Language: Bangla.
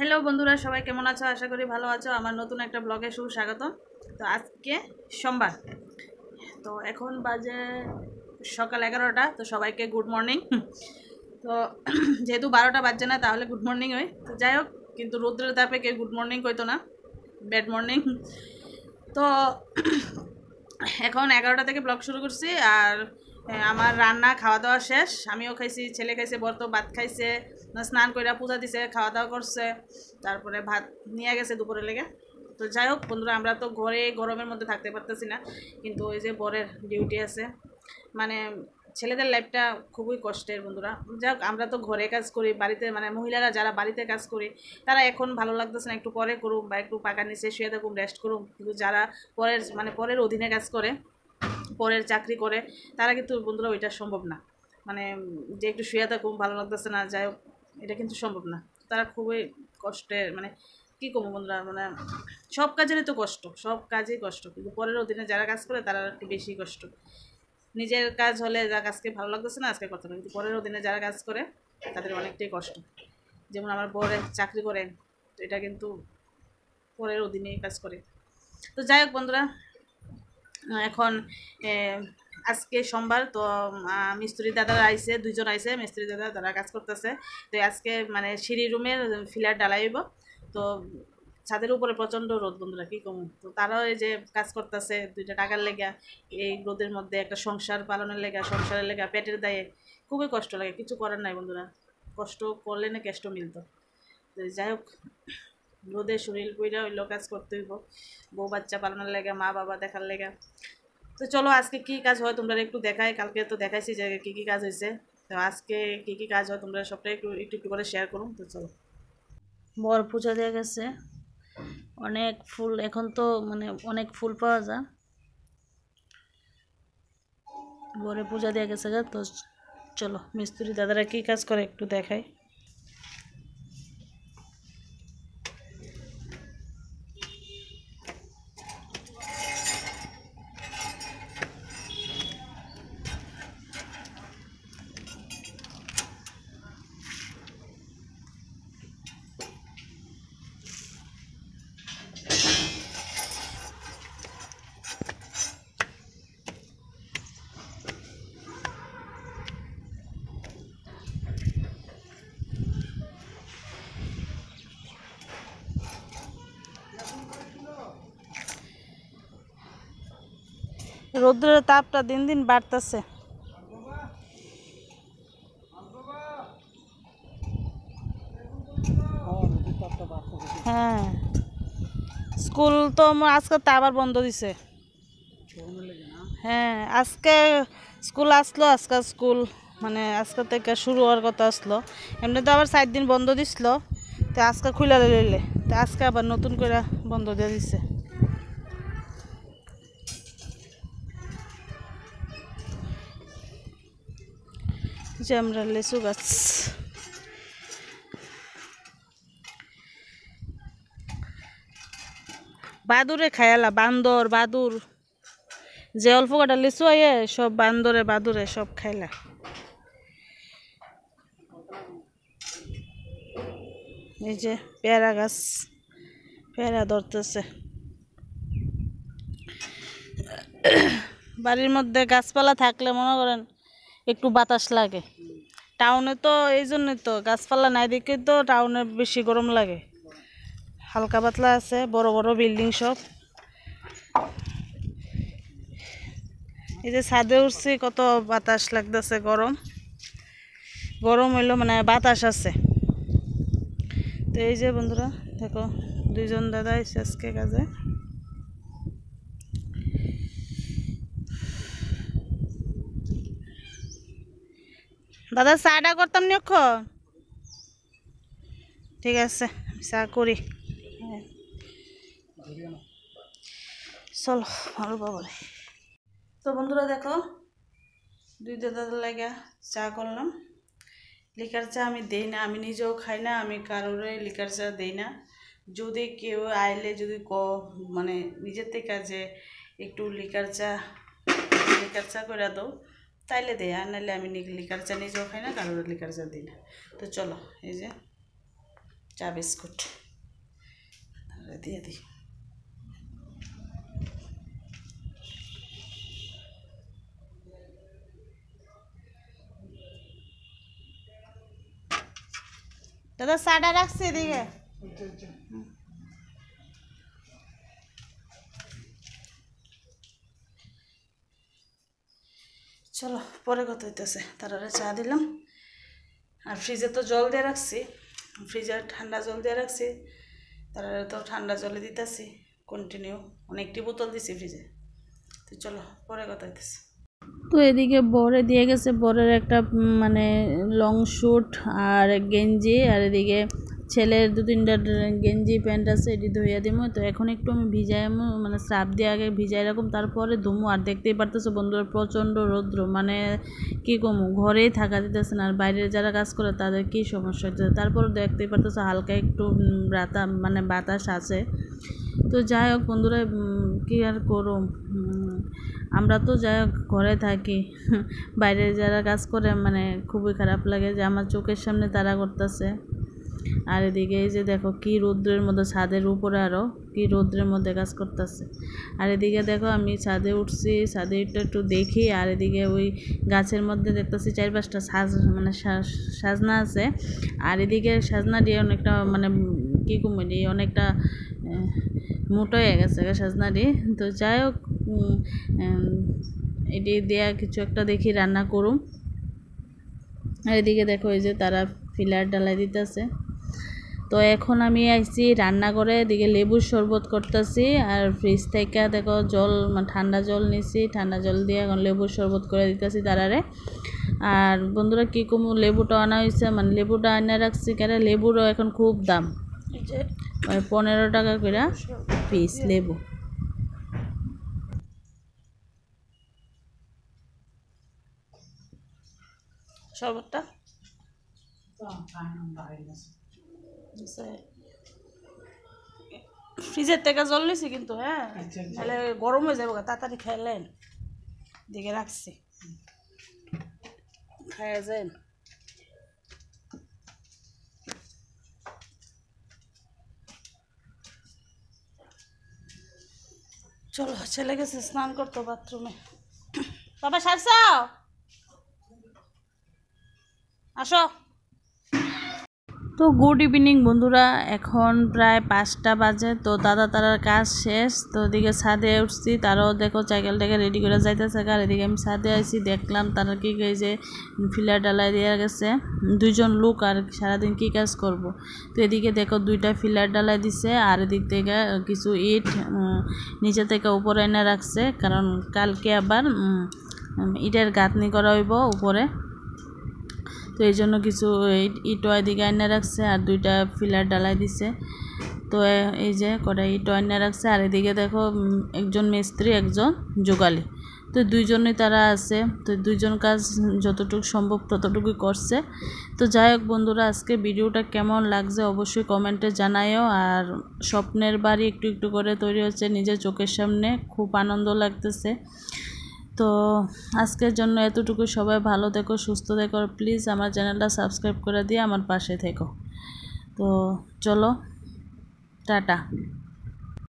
হ্যালো বন্ধুরা, সবাই কেমন আছো? আশা করি ভালো আছো। আমার নতুন একটা ব্লগে সুস্বাগতম। তো আজকে সোমবার, তো এখন বাজে সকাল 11টা। তো সবাইকে গুড মর্নিং। তো যেহেতু 12টা বাজছে না, তাহলে গুড মর্নিং হয়। তো যাই হোক, কিন্তু রৌদ্রের তাপে কেউ গুড মর্নিং কইতো না, ব্যাড মর্নিং। তো এখন 11টা থেকে ব্লগ শুরু করছি। আর আমার রান্না খাওয়া দাওয়া শেষ, আমিও খাইছি, ছেলে খাইছে, বর্ত ভাত খাইছে, স্নান করে পূজা দিছে, খাওয়া দাওয়া করছে, তারপরে ভাত নিয়ে গেছে দুপুরে লেগে। তো যাই হোক বন্ধুরা, আমরা তো ঘরে গরমের মধ্যে থাকতে পারতেছি না, কিন্তু ওই যে বরের ডিউটি আছে, মানে ছেলেদের লাইফটা খুবই কষ্টের বন্ধুরা। যাই হোক, আমরা তো ঘরে কাজ করি, বাড়িতে মানে মহিলারা যারা বাড়িতে কাজ করি, তারা এখন ভালো লাগতেছে না, একটু পরে করুম বা একটু পাকার নিচে শুয়ে থাকুম, রেস্ট করুম। কিন্তু যারা পরের অধীনে কাজ করে, পরের চাকরি করে, তারা কিন্তু বন্ধুরা ওইটা সম্ভব না। মানে যে একটু শুয়ে থাকুম, ভালো লাগতেছে না, যাই হোক, এটা কিন্তু সম্ভব না। তারা খুবই কষ্টের, মানে কী করবো বন্ধুরা, মানে সব কাজেরই তো কষ্ট, সব কাজেই কষ্ট, কিন্তু পরের অধীনে যারা কাজ করে তারা একটু বেশি কষ্ট। নিজের কাজ হলে যা আজকে ভালো লাগতেছে না, আজকে করতে হবে, কিন্তু পরের অধীনে যারা কাজ করে তাদের অনেকটাই কষ্ট। যেমন আমার বরে চাকরি করেন, তো এটা কিন্তু পরের অধীনেই কাজ করে। তো যাই হোক বন্ধুরা, এখন আজকে সোমবার, তো মিস্ত্রি দাদারা আইসে, দুইজন আইসে মিস্ত্রি দাদা, তারা কাজ করতেছে। তো আজকে মানে সিঁড়ি রুমের ফিলার ডালাইব। তো ছাদের উপরে প্রচণ্ড রোদ বন্ধুরা, কী কম। তো তারাও এই যে কাজ করতেছে দুইটা টাকার লেগা, এই রোদের মধ্যে একটা সংসার পালনের লেগা, সংসারের লেগা, পেটের দায়ে খুবই কষ্ট লাগে। কিছু করার নাই বন্ধুরা, কষ্ট করলে না কেষ্ট মিলতো। তো যাই হোক, রোদে শরীর পইরা হইলেও কাজ করতে হইব, বউ বাচ্চা পালনের লেগা, মা বাবা দেখার লেগা। তো চলো আজকে কি কাজ হয় তোমরা একটু দেখাই। কালকে তো দেখাইছি যে কী কী কাজ হয়েছে, তো আজকে কি কি কাজ হয় তোমরা সবটাই একটু একটু একটু করে শেয়ার করুন। তো চলো, বর পূজা দিয়ে গেছে, অনেক ফুল, এখন তো মানে অনেক ফুল পাওয়া যায়। বরে পূজা দিয়ে গেছে গা। তো চলো মিস্ত্রি দাদারা কি কাজ করে একটু দেখাই। রৌদ্রের তাপটা দিন দিন বাড়তেছে। হ্যাঁ, স্কুল তো আজকে তো আবার বন্ধ দিছে। হ্যাঁ, আজকে স্কুল আসলো, আজকে স্কুল মানে আজকে থেকে শুরু হওয়ার কথা আসলো। এমনি তো আবার 4 দিন বন্ধ দিছিল, তো আজকে খুলে লইলে, তো আজকে আবার নতুন করে বন্ধ দিয়ে দিছে। যে আমরা লিচু গাছ, বাদুরে খায়ালা, বান্দর বাদুর, যে অল্প কটা লিচু আইয়ে সব বান্দরে বাদুরে সব খাইলা। এই যে পেয়ারা গাছ, পেয়ারা ধরতেছে। বাড়ির মধ্যে গাছপালা থাকলে মনে করেন একটু বাতাস লাগে। টাউনে তো এই জন্যই তো গাছপালা নাই দেখে তো টাউনে বেশি গরম লাগে। হালকা পাতলা আছে, বড় বড় বিল্ডিং সব। এই যে ছাদে উঠছি, কত বাতাস লাগতেছে, গরম গরম হইলো মানে বাতাস আছে। তো এই যে বন্ধুরা দেখো, দুইজন দাদা এসে আজকে কাজে। দাদা চাটা করতাম নি এখন? ঠিক আছে, চা করি। চলো ভালো বাবা। তো বন্ধুরা দেখো, দুই দাদার লাগে চা করলাম। লিকার চা আমি দেই না, আমি নিজেও খাই না, আমি কারোরে লিকার চা দেই না। যদি কেউ আইলে যদি মানে নিজের থেকে যে একটু লিকার চা করে দাও, তাইলে দেয়, আর নাহলে আমি লিকার চা নিজেও খাই না, কারোর লিকার চা দিই না। তো চলো এই যে চা বিস্কুট দিয়ে দিই। দাদা চাটা রাখছি এদিকে। চলো পরে কথা হইতেছে। তারা চা দিলাম আর ফ্রিজে তো জল দিয়ে রাখছি, ফ্রিজে ঠান্ডা জল দিয়ে রাখছি, তারা তো ঠান্ডা জলে দিতেছি কন্টিনিউ, অনেকটি বোতল দিছি ফ্রিজে। তো চলো পরে কথা হইতেছে। তো এদিকে বরে দিয়ে গেছে, বরের একটা মানে লং স্যুট আর গেঞ্জি, আর এদিকে ছেলের 2-3টা গেঞ্জি প্যান্ট আছে, এটি ধুইয়া দিমো। তো এখন একটু আমি ভিজাই মানে স্রাপ দিয়ে আগে ভিজাই রাখুম, তারপরে ধুমো। আর দেখতেই পারতেছো বন্ধুরা প্রচণ্ড রৌদ্র, মানে কী কমু, ঘরেই থাকা দিতেছে না। আর বাইরে যারা কাজ করে তাদের কী সমস্যা হচ্ছে, তারপরে দেখতেই পারতেছো হালকা একটু মানে বাতাস আছে। তো যাই হোক বন্ধুরা, কী আর করুম, আমরা তো যাই হোক ঘরে থাকি, বাইরে যারা কাজ করে মানে খুবই খারাপ লাগে যে আমার চোখের সামনে তারা করতেছে। আর এদিকে এই যে দেখো কি রৌদ্রের মধ্যে, ছাদের উপরে আরও কি রৌদ্রের মধ্যে কাজ করতেছে। আর এদিকে দেখো আমি ছাদে উঠছি, ছাদে একটু দেখি। আর এদিকে ওই গাছের মধ্যে দেখতেছি 4-5টা মানে সাজনা আছে। আর এদিকে সাজনা দিয়ে অনেকটা মানে কী কুমড়ি অনেকটা মোটা হয়ে গেছে সাজনাটি। তো যাই হোক এটি দেয়া কিছু একটা দেখি রান্না করুম। আর এদিকে দেখো এই যে তারা ফিলার ডালাই দিতেছে। তো এখন আমি আইছি রান্নাঘরে, এদিকে লেবুর শরবত করতেছি। আর ফ্রিজ থেকে দেখো জল ঠান্ডা জল নিছি, ঠান্ডা জল দিয়ে এখন লেবুর শরবত করে দিতেছি তারারে। আর বন্ধুরা কী কম, লেবুটা আনা হয়েছে, মানে লেবুটা আনা রাখছি কেন, লেবুরও এখন খুব দাম, 15 টাকা করে পিস লেবু। শরবতটা ফ্রিজের থেকে জল নিছি কিন্তু, হ্যাঁ তাহলে গরম হয়ে যাবো, তাড়াতাড়ি খাইলেন দিকে রাখছি, খাইয়া যান। চলো ছেলে গেছে স্নান করতো বাথরুমে। বাবা সারছাও, আসো। তো গুড ইভিনিং বন্ধুরা, এখন প্রায় 5টা বাজে। তো দাদা তারার কাজ শেষ, তো ওদিকে ছাদে উঠছি, তারাও দেখো সাইকেলটাকে রেডি করে যাইতেছে। আর এদিকে আমি ছাদে আইছি, দেখলাম তারা কি যে ফিলার ডালাই দিয়ে গেছে 2জন লোক, আর সারাদিন কি কাজ করব। তো এদিকে দেখো 2টা ফিলার ডালাই দিছে, আর এদিক থেকে কিছু ইট নিচে থেকে উপরে এনে রাখছে, কারণ কালকে আবার ইটের গাঁথনি করা হইব উপরে। তো এই জন্য কিছু ইটও এদিকে এনে রাখছে, আর 2টা ফিলার ডালাই দিছে। তো এই যে কটা ইটও এনে রাখছে। আর এদিকে দেখো একজন মিস্ত্রি, একজন যোগালি, তো 2জনই তারা আছে। তো 2জন কাজ যতটুকু সম্ভব ততটুকুই করছে। তো যাই হোক বন্ধুরা, আজকে ভিডিওটা কেমন লাগছে অবশ্যই কমেন্টে জানাইও। আর স্বপ্নের বাড়ি একটু একটু করে তৈরি হচ্ছে নিজের চোখের সামনে, খুব আনন্দ লাগতেছে। তো আজকের জন্য এতটুকু, সবাই ভালো থেকো, সুস্থ থেকো, প্লিজ আমার চ্যানেলটা সাবস্ক্রাইব করে দিয়ে আমার পাশে থেকো। তো চলো টাটা।